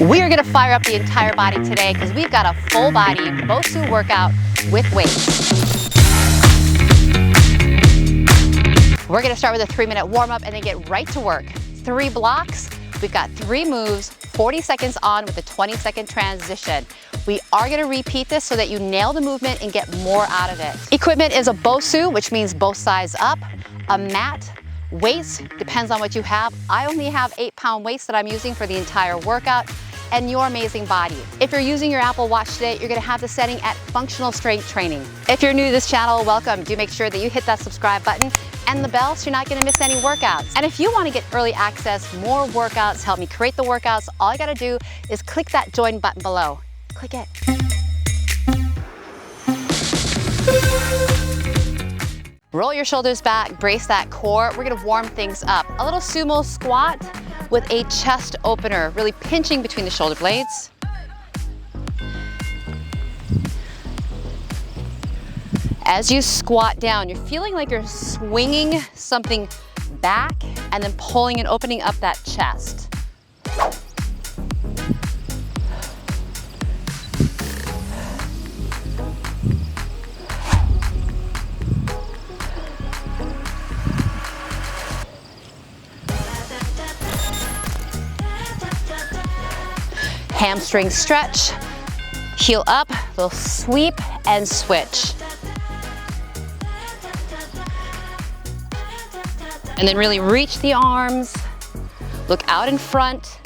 We are gonna fire up the entire body today because we've got a full body BOSU workout with weights. We're gonna start with a 3-minute warm-up and then get right to work. 3 blocks, we've got 3 moves, 40 seconds on with a 20-second transition. We are gonna repeat this so that you nail the movement and get more out of it. Equipment is a BOSU, which means both sides up, a mat, weights, depends on what you have. I only have 8-pound weights that I'm using for the entire workout, and your amazing body. If you're using your Apple Watch today, you're gonna have the setting at functional strength training. If you're new to this channel, welcome. Do make sure that you hit that subscribe button and the bell so you're not gonna miss any workouts. And if you wanna get early access, more workouts, help me create the workouts, all you gotta do is click that join button below. Click it. Roll your shoulders back, brace that core. We're gonna warm things up. A little sumo squat with a chest opener, really pinching between the shoulder blades. As you squat down, you're feeling like you're swinging something back and then pulling and opening up that chest. Hamstring stretch, heel up, little sweep and switch. And then really reach the arms, look out in front.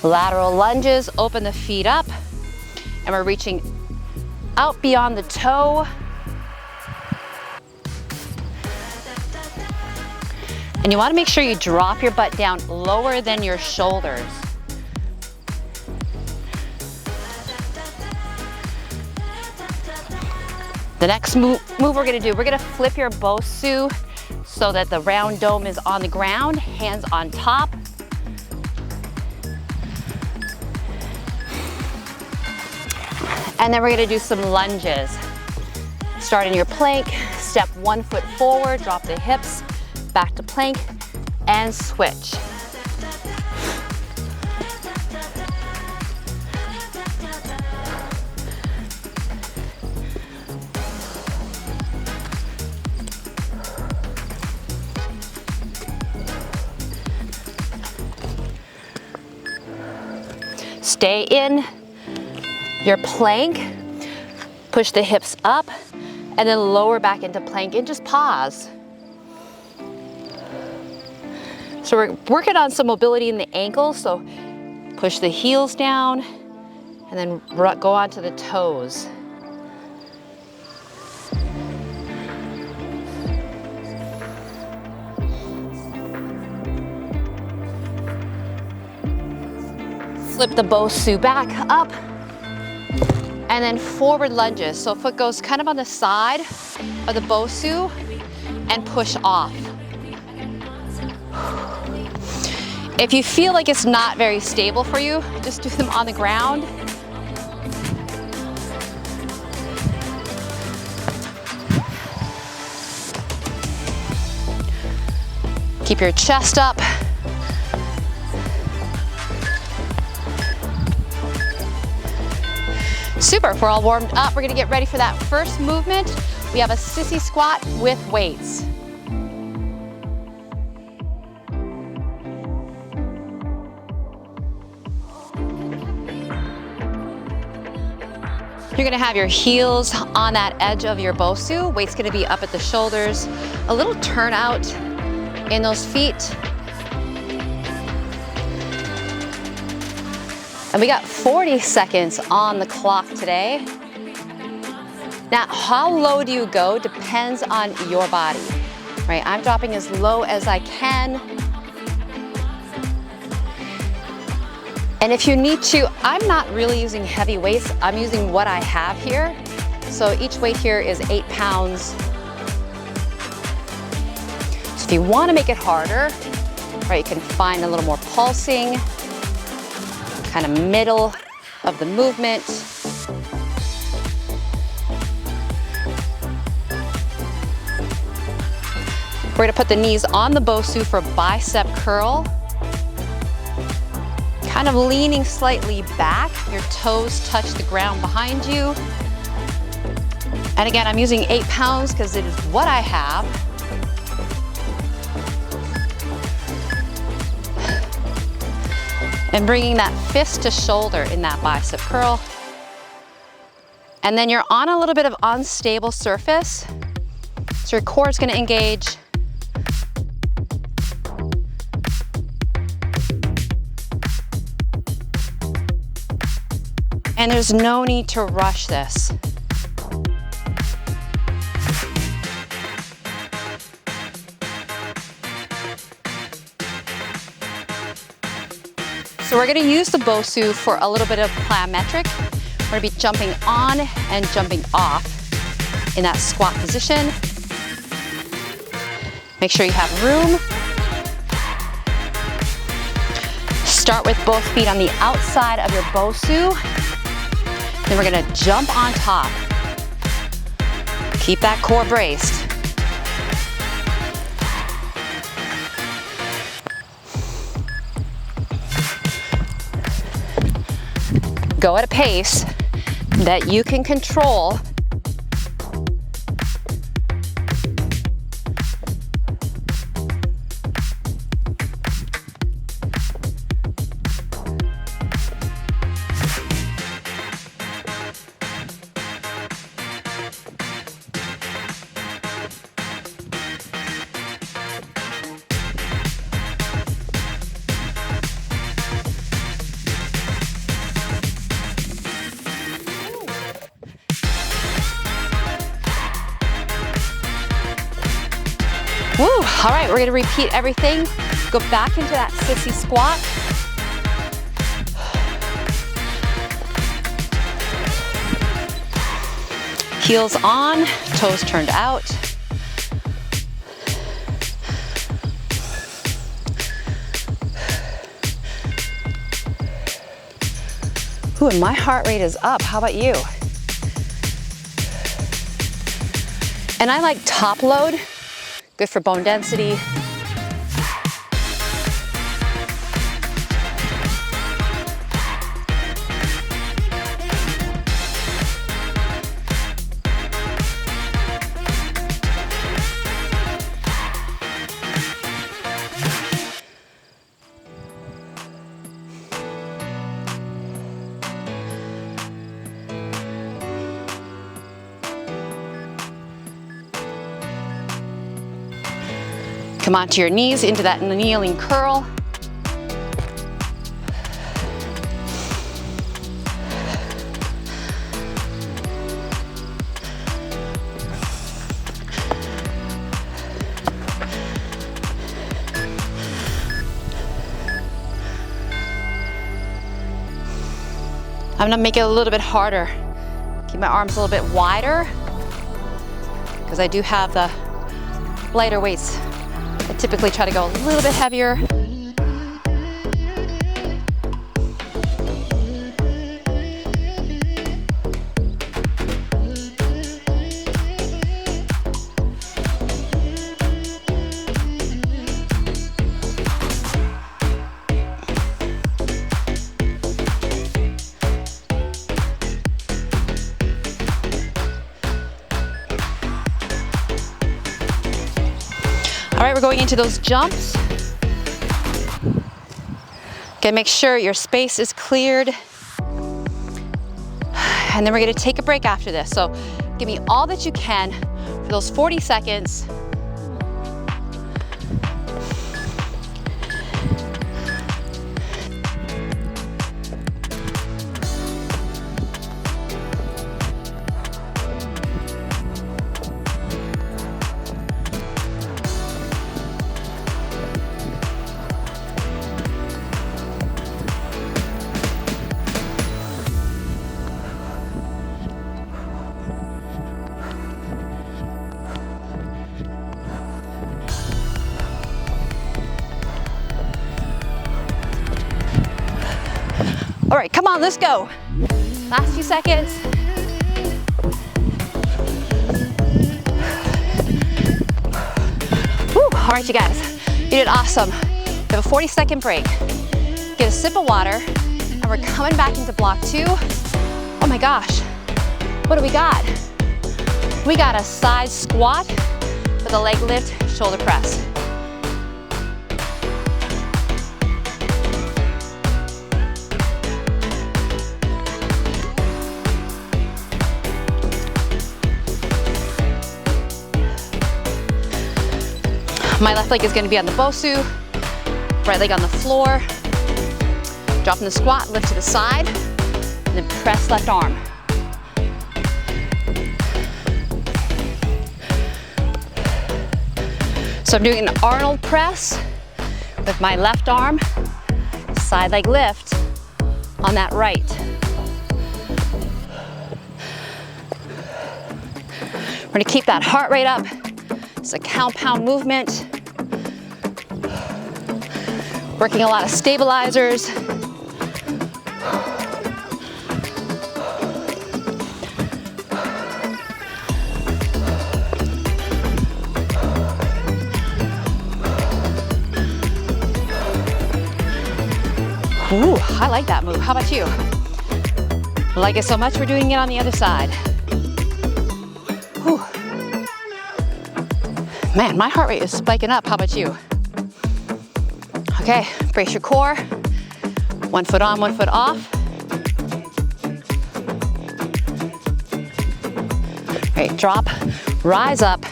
Lateral lunges, open the feet up, and we're reaching out beyond the toe. And you want to make sure you drop your butt down lower than your shoulders. The next move we're going to do, we're going to flip your BOSU so that the round dome is on the ground, hands on top. And then we're gonna do some lunges. Start in your plank, step 1 foot forward, drop the hips, back to plank, and switch. Stay in your plank, push the hips up, and then lower back into plank and just pause. So we're working on some mobility in the ankles, so push the heels down and then go onto the toes. Flip the BOSU back up. And then forward lunges. So foot goes kind of on the side of the BOSU and push off. If you feel like it's not very stable for you, just do them on the ground. Keep your chest up. Super, if we're all warmed up, we're gonna get ready for that first movement. We have a sissy squat with weights. You're gonna have your heels on that edge of your BOSU. Weight's gonna be up at the shoulders. A little turnout in those feet. And we got 40 seconds on the clock today. Now, how low do you go depends on your body, right? I'm dropping as low as I can. And if you need to, I'm not really using heavy weights. I'm using what I have here. So each weight here is 8 pounds. So if you want to make it harder, right, you can find a little more pulsing. kind of middle of the movement. We're gonna put the knees on the BOSU for bicep curl. Kind of leaning slightly back. Your toes touch the ground behind you. And again, I'm using 8 pounds because it is what I have. And bringing that fist to shoulder in that bicep curl. And then you're on a little bit of unstable surface. So your core is going to engage. And there's no need to rush this. So we're gonna use the BOSU for a little bit of plyometric. We're gonna be jumping on and jumping off in that squat position. Make sure you have room. Start with both feet on the outside of your BOSU. Then we're gonna jump on top. Keep that core braced. Go at a pace that you can control. Woo, all right, we're gonna repeat everything. Go back into that sissy squat. Heels on, toes turned out. Ooh, and my heart rate is up, how about you? And I like top load. Good for bone density. Come onto your knees into that kneeling curl. I'm gonna make it a little bit harder. Keep my arms a little bit wider because I do have the lighter weights. I typically try to go a little bit heavier. All right, we're going into those jumps. Okay, make sure your space is cleared. And then we're gonna take a break after this. So give me all that you can for those 40 seconds. right, come on, let's go. Last few seconds. Whew. All right, you guys, you did awesome. You have a 40-second break. Get a sip of water, and we're coming back into block 2. Oh my gosh, what do we got? We got a side squat with a leg lift, shoulder press. My left leg is going to be on the BOSU, right leg on the floor. Drop in the squat, lift to the side, and then press left arm. So I'm doing an Arnold press with my left arm, side leg lift on that right. We're going to keep that heart rate up. It's a compound movement. Working a lot of stabilizers. Ooh, I like that move. How about you? I like it so much, we're doing it on the other side. Whew. Man, my heart rate is spiking up. How about you? Okay, brace your core. 1 foot on, 1 foot off. All right, drop, rise up.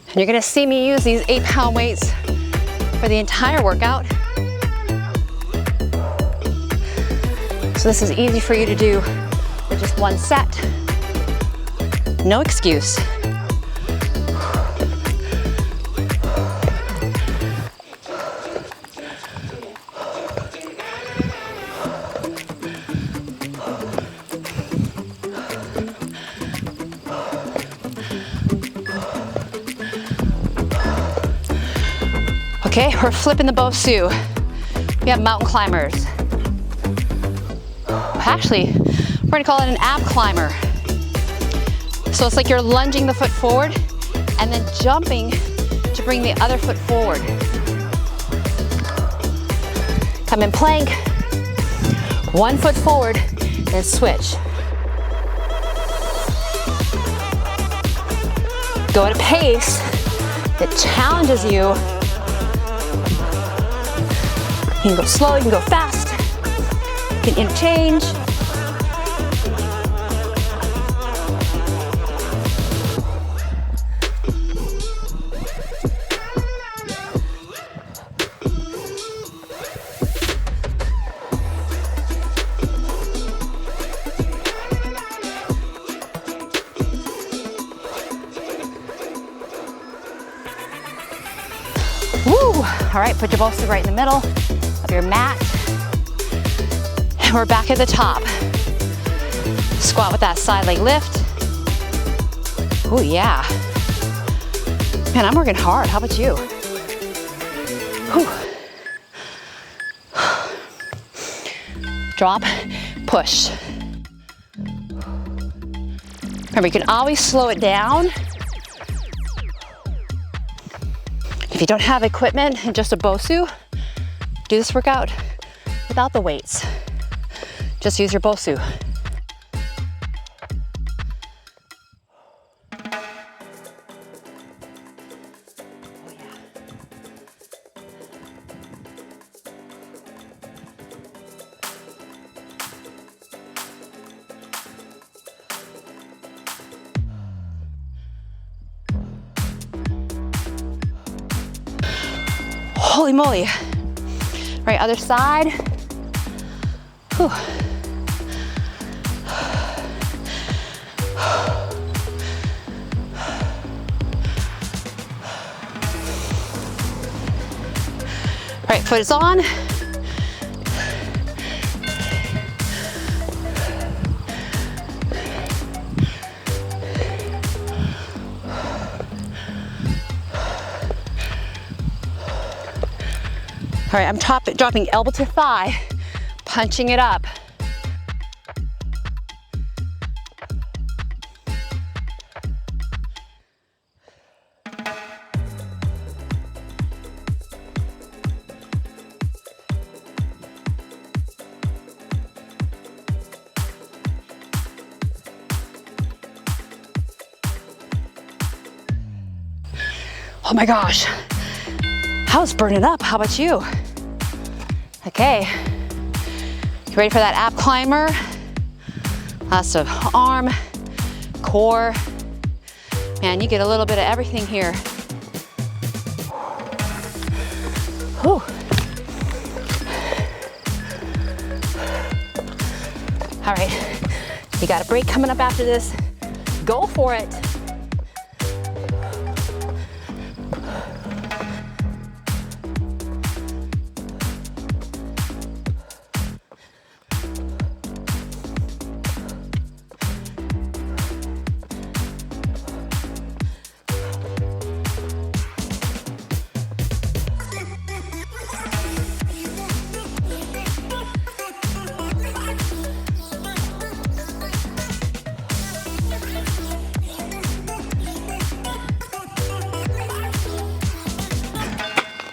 And you're gonna see me use these 8-pound weights for the entire workout. So this is easy for you to do with just 1 set. No excuse. Okay, we're flipping the BOSU. We have mountain climbers. Actually, we're gonna call it an ab climber. So it's like you're lunging the foot forward and then jumping to bring the other foot forward. Come in plank, 1 foot forward, then switch. Go at a pace that challenges you. You can go slow, you can go fast, you can interchange. Woo! All right, put your BOSU right in the middle of your mat. And we're back at the top. Squat with that side leg lift. Oh yeah. Man, I'm working hard. How about you? Whew. Drop, push. Remember, you can always slow it down. If you don't have equipment and just a BOSU, do this workout without the weights. Just use your BOSU. Holy moly. Right, other side. Whew. Right, foot is on. All right, I'm dropping elbow to thigh, punching it up. Oh my gosh, I was burning up. How about you? Okay, you ready for that ab climber? Lots of arm, core. Man, you get a little bit of everything here. Whew. All right, you got a break coming up after this. Go for it.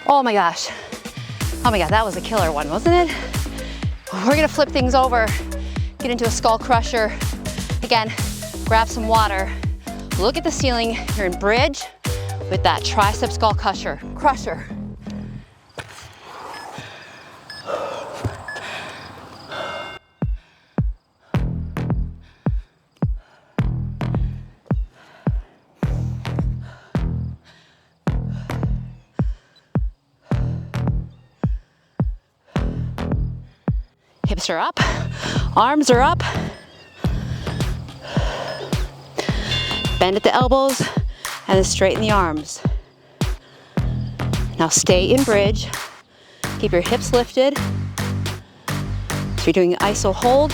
Oh my gosh. Oh my God, that was a killer one, wasn't it? We're gonna flip things over, get into a skull crusher. Again, grab some water, look at the ceiling. You're in bridge with that tricep skull crusher. Hips are up, arms are up. Bend at the elbows and then straighten the arms. Now stay in bridge. Keep your hips lifted. So you're doing an iso hold.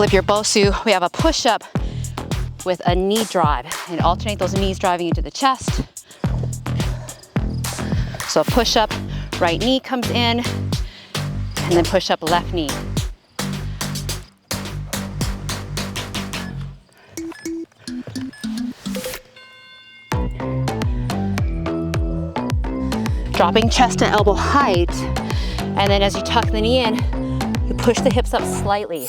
Flip your BOSU. We have a push-up with a knee drive and alternate those knees driving into the chest. So push-up, right knee comes in, and then push-up left knee. Dropping chest to elbow height, and then as you tuck the knee in, you push the hips up slightly.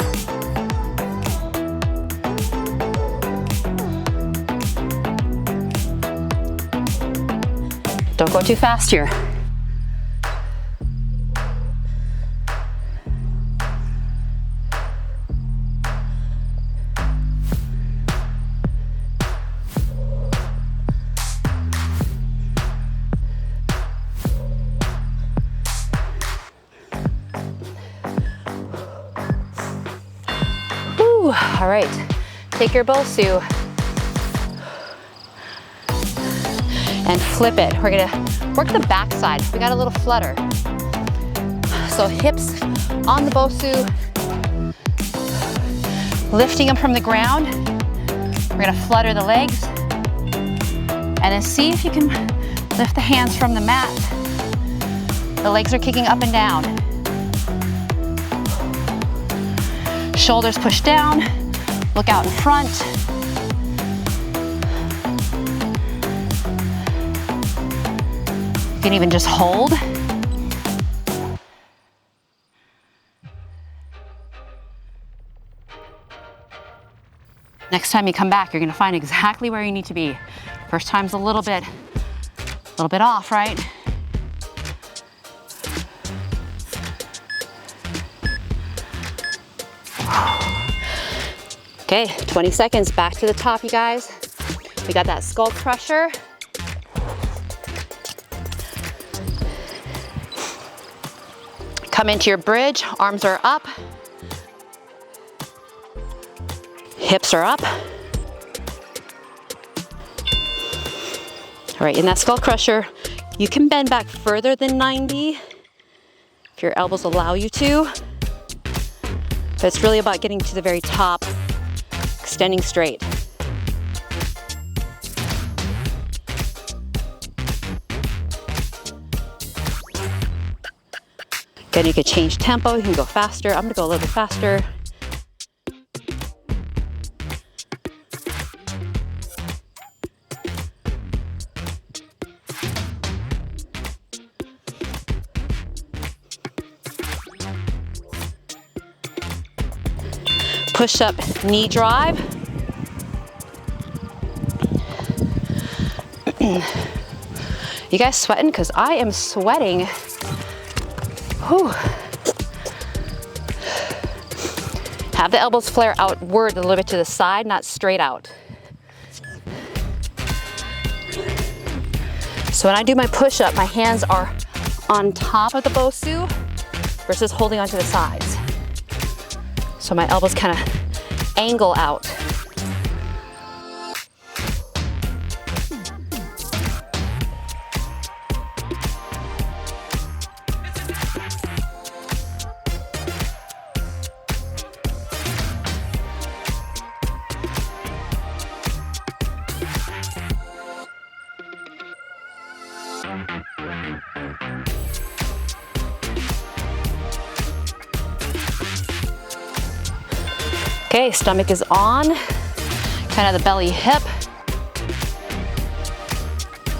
Don't go too fast here. Whew. All right, take your BOSU and flip it. We're gonna work the back side. We got a little flutter. So hips on the BOSU, lifting them from the ground. We're gonna flutter the legs and then see if you can lift the hands from the mat. The legs are kicking up and down. Shoulders push down, look out in front. You can even just hold. Next time you come back, you're gonna find exactly where you need to be. First time's a little bit off, right? Okay, 20 seconds, back to the top, you guys. We got that skull crusher. Come into your bridge, arms are up. Hips are up. All right, in that skull crusher, you can bend back further than 90 if your elbows allow you to. But it's really about getting to the very top, extending straight. Again, you could change tempo, you can go faster. I'm gonna go a little bit faster. Push up, knee drive. You guys sweating? Because I am sweating. Whew. Have the elbows flare outward a little bit to the side, not straight out. So when I do my push-up, my hands are on top of the BOSU versus holding onto the sides. So my elbows kind of angle out. Okay, stomach is on, kind of the belly hip.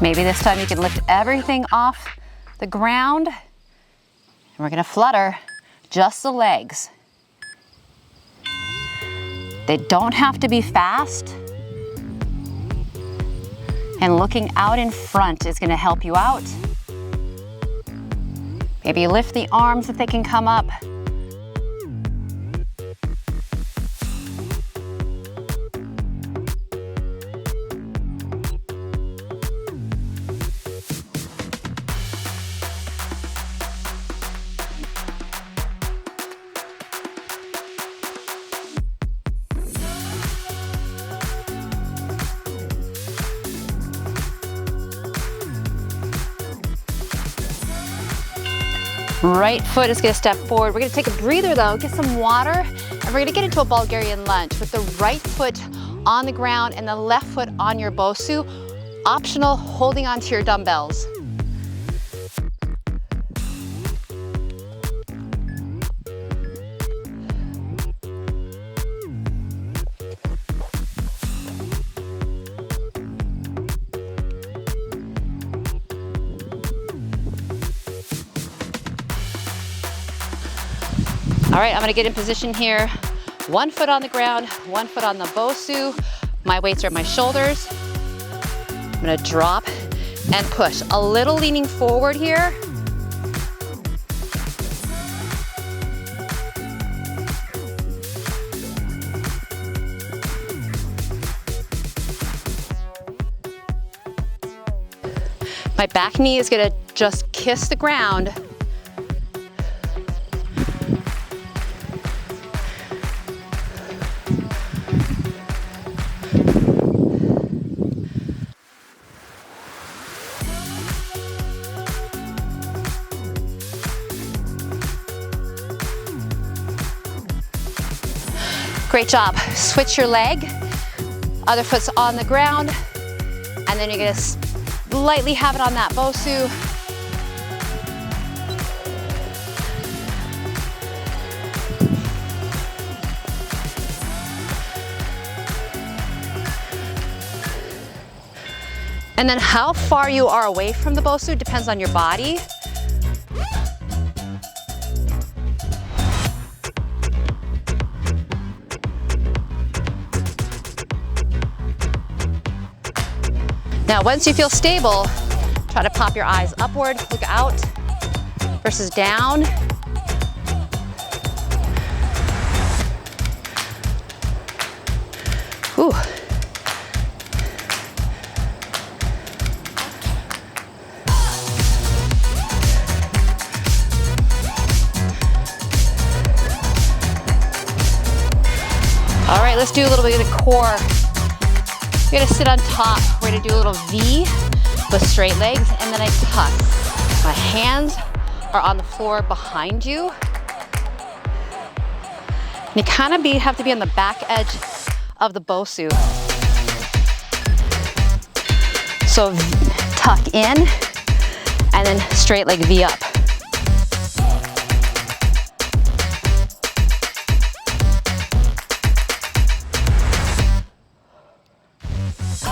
Maybe this time you can lift everything off the ground. And we're gonna flutter just the legs. They don't have to be fast. And looking out in front is gonna help you out. Maybe lift the arms if they can come up. Right foot is gonna step forward. We're gonna take a breather though, get some water, and we're gonna get into a Bulgarian lunge with the right foot on the ground and the left foot on your BOSU. Optional, holding onto your dumbbells. All right, I'm gonna get in position here. One foot on the ground, one foot on the BOSU. My weights are at my shoulders. I'm gonna drop and push. A little leaning forward here. My back knee is gonna just kiss the ground. Great job. Switch your leg. Other foot's on the ground. And then you're gonna lightly have it on that BOSU. And then how far you are away from the BOSU depends on your body. Now, once you feel stable, try to pop your eyes upward, look out versus down. Ooh. let's do a little bit of the core. You're gonna sit on top. We're gonna do a little V with straight legs, and then I tuck. My hands are on the floor behind you. And you kind of have to be on the back edge of the BOSU. So tuck in, and then straight leg V up.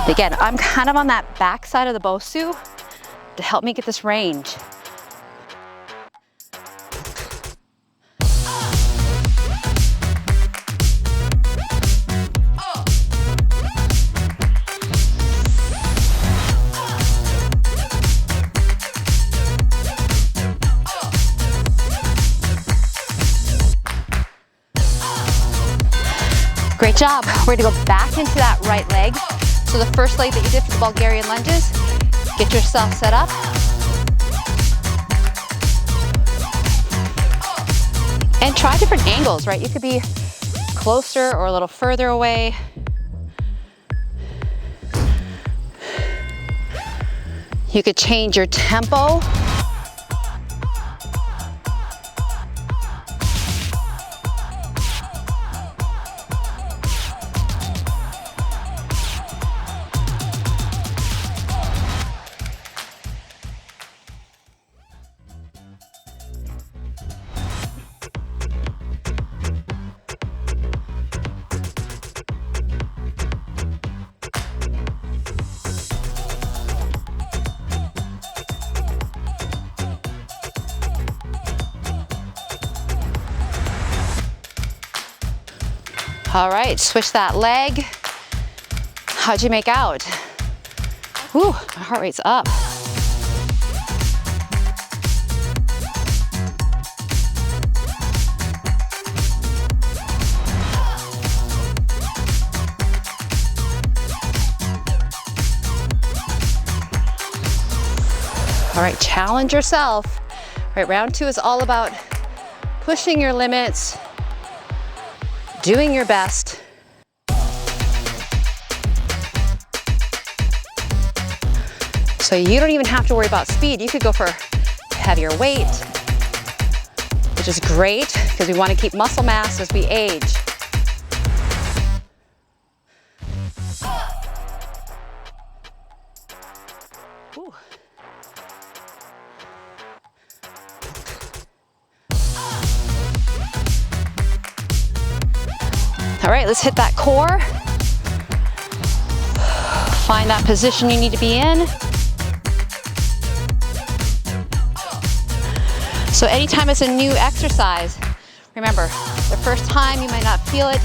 Again, I'm kind of on that back side of the BOSU to help me get this range. Great job. We're gonna go back into that right leg. So the first leg that you did for the Bulgarian lunges, get yourself set up. And try different angles, right? You could be closer or a little further away. You could change your tempo. All right, switch that leg. How'd you make out? Whew, my heart rate's up. All right, challenge yourself. All right, round two is all about pushing your limits, doing your best. So you don't even have to worry about speed. You could go for heavier weight, which is great because we want to keep muscle mass as we age. Ooh. All right, let's hit that core. Find that position you need to be in. So anytime it's a new exercise, remember, the first time you might not feel it,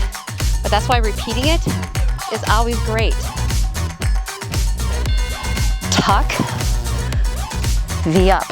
but that's why repeating it is always great. Tuck, V up.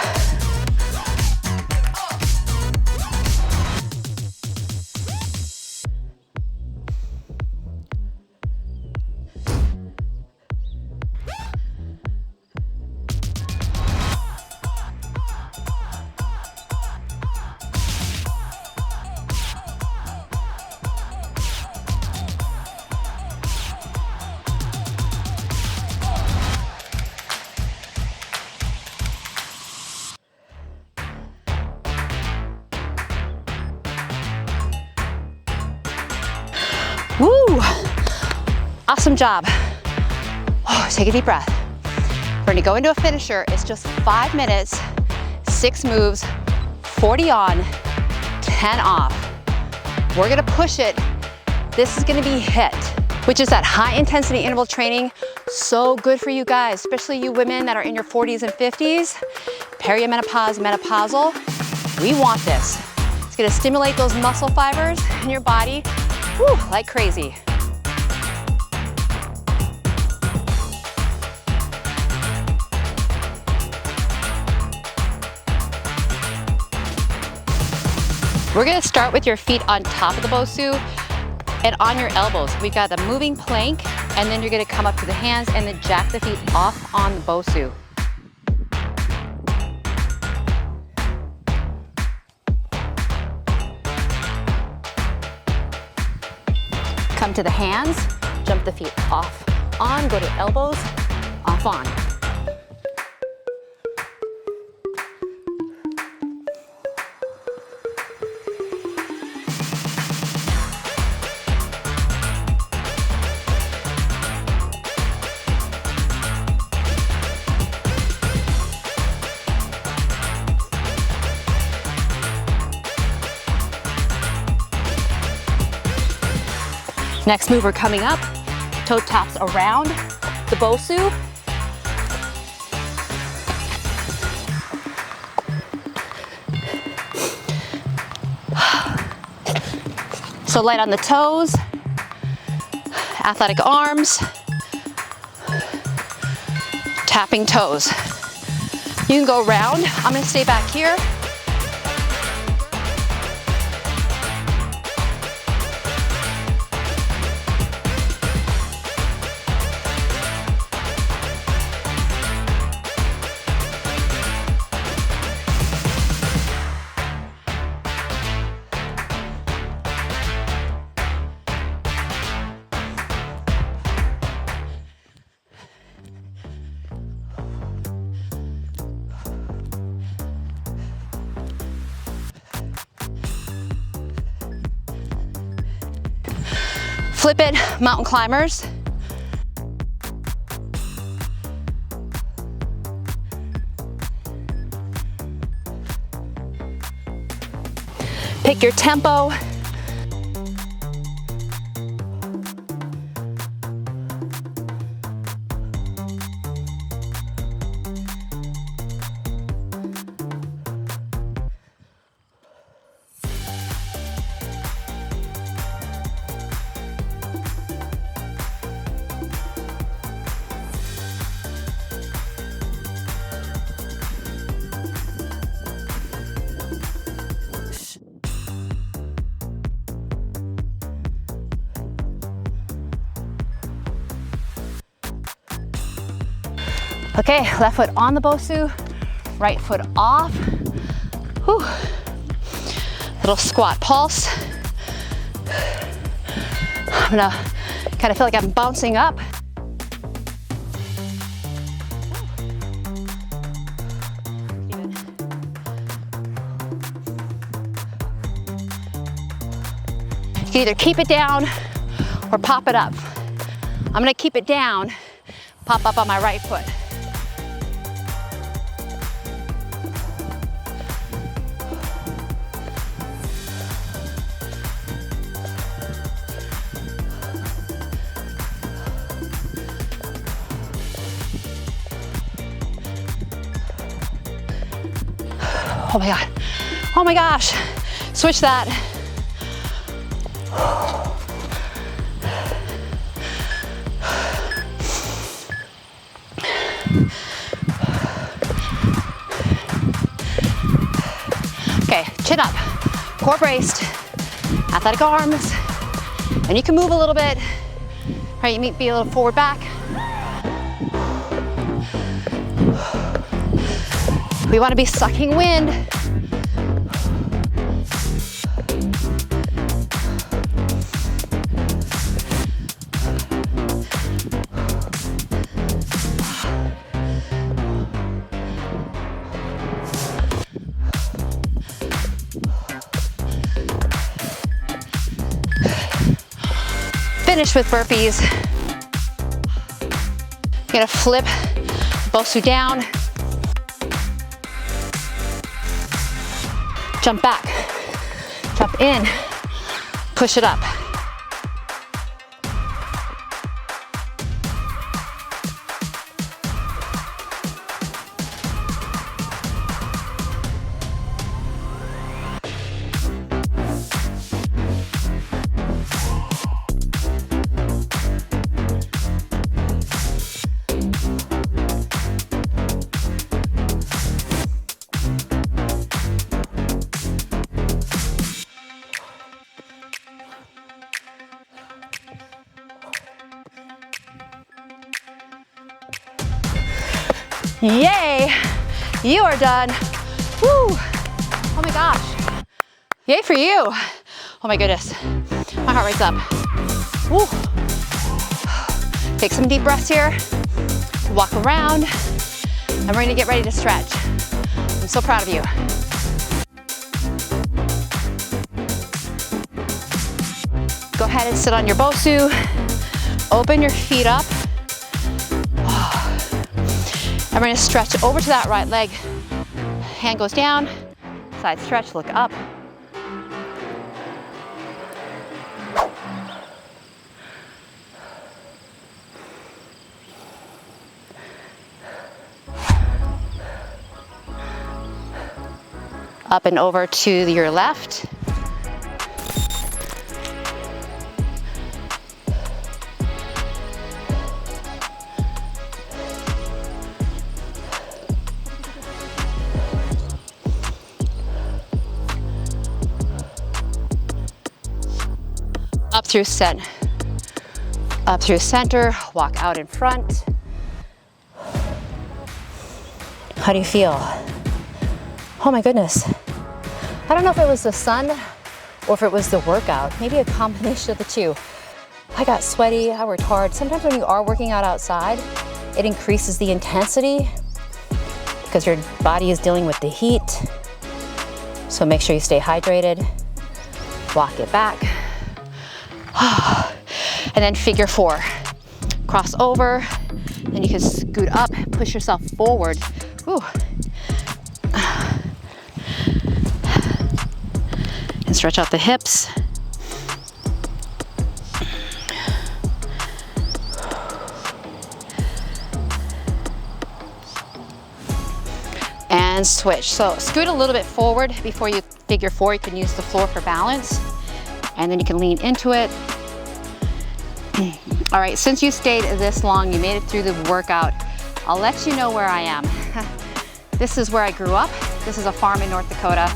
Woo! Awesome job. Oh, take a deep breath. We're gonna go into a finisher. It's just 5 minutes, 6 moves, 40 on, 10 off. We're gonna push it. This is gonna be HIIT, which is that high intensity interval training. So good for you guys, especially you women that are in your 40s and 50s, perimenopause, menopausal. We want this. It's gonna stimulate those muscle fibers in your body. Whew, like crazy. We're gonna start with your feet on top of the BOSU and on your elbows. We've got the moving plank, and then you're gonna come up to the hands and then jack the feet off on the BOSU. Come to the hands, jump the feet off, on, go to elbows, off, on. Next move, we're coming up, toe taps around the BOSU. So light on the toes, athletic arms, tapping toes. You can go around. I'm gonna stay back here. Flip it, mountain climbers. Pick your tempo. Okay, left foot on the BOSU, right foot off. Whew. Little squat pulse. I'm gonna kind of feel like I'm bouncing up. You can either keep it down or pop it up. I'm gonna keep it down, pop up on my right foot. Oh my God, oh my gosh, switch that. Okay, chin up, core braced, athletic arms, and you can move a little bit. All right, you might be a little forward back. We want to be sucking wind. Finish with burpees. You're gonna flip BOSU down. Jump back, jump in, push it up. Yay, you are done. Woo, oh my gosh. Yay for you. Oh my goodness, my heart rate's up. Woo. Take some deep breaths here. Walk around. And we're gonna get ready to stretch. I'm so proud of you. Go ahead and sit on your BOSU. Open your feet up. And we're gonna stretch over to that right leg. Hand goes down, side stretch, look up. Up and over to your left. Up through center, walk out in front. How do you feel? Oh my goodness. I don't know if it was the sun or if it was the workout, maybe a combination of the two. I got sweaty, I worked hard. Sometimes when you are working out outside, it increases the intensity because your body is dealing with the heat. So make sure you stay hydrated. Walk it back. And then figure 4. Cross over, then you can scoot up, push yourself forward. Whew. And stretch out the hips. And switch. So scoot a little bit forward before you figure 4. You can use the floor for balance. And then you can lean into it. All right, since you stayed this long, you made it through the workout, I'll let you know where I am. This is where I grew up. This is a farm in North Dakota.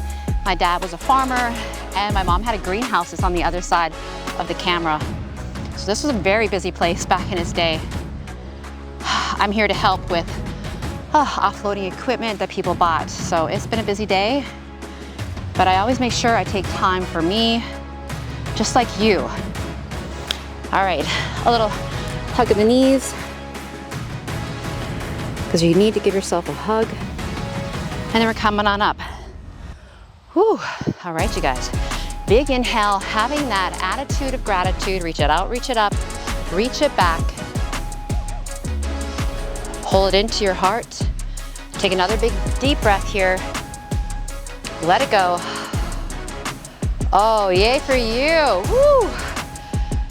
My dad was a farmer and my mom had a greenhouse that's on the other side of the camera. So this was a very busy place back in its day. I'm here to help with offloading equipment that people bought. So it's been a busy day, but I always make sure I take time for me, just like you. All right, a little hug of the knees, because you need to give yourself a hug. And then we're coming on up. Whew. All right, you guys. Big inhale, having that attitude of gratitude. Reach it out, reach it up, reach it back. Pull it into your heart. Take another big deep breath here. Let it go. Oh, yay for you. Woo.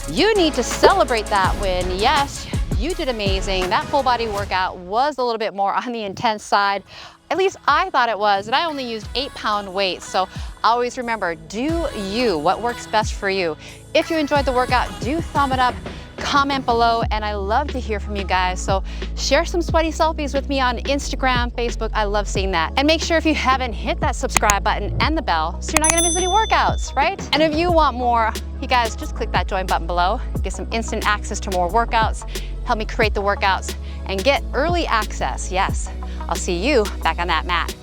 You need to celebrate that win. Yes, you did amazing. That full body workout was a little bit more on the intense side. At least I thought it was, and I only used 8-pound weights. So always remember, do you, what works best for you. If you enjoyed the workout, do thumb it up, comment below, and I love to hear from you guys. So share some sweaty selfies with me on Instagram, Facebook. I love seeing that. And make sure if you haven't, hit that subscribe button and the bell so you're not gonna miss any workouts, right? And if you want more, you guys just click that join button below. Get some instant access to more workouts, help me create the workouts, and get early access. Yes, I'll see you back on that mat.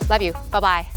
Love you, bye-bye.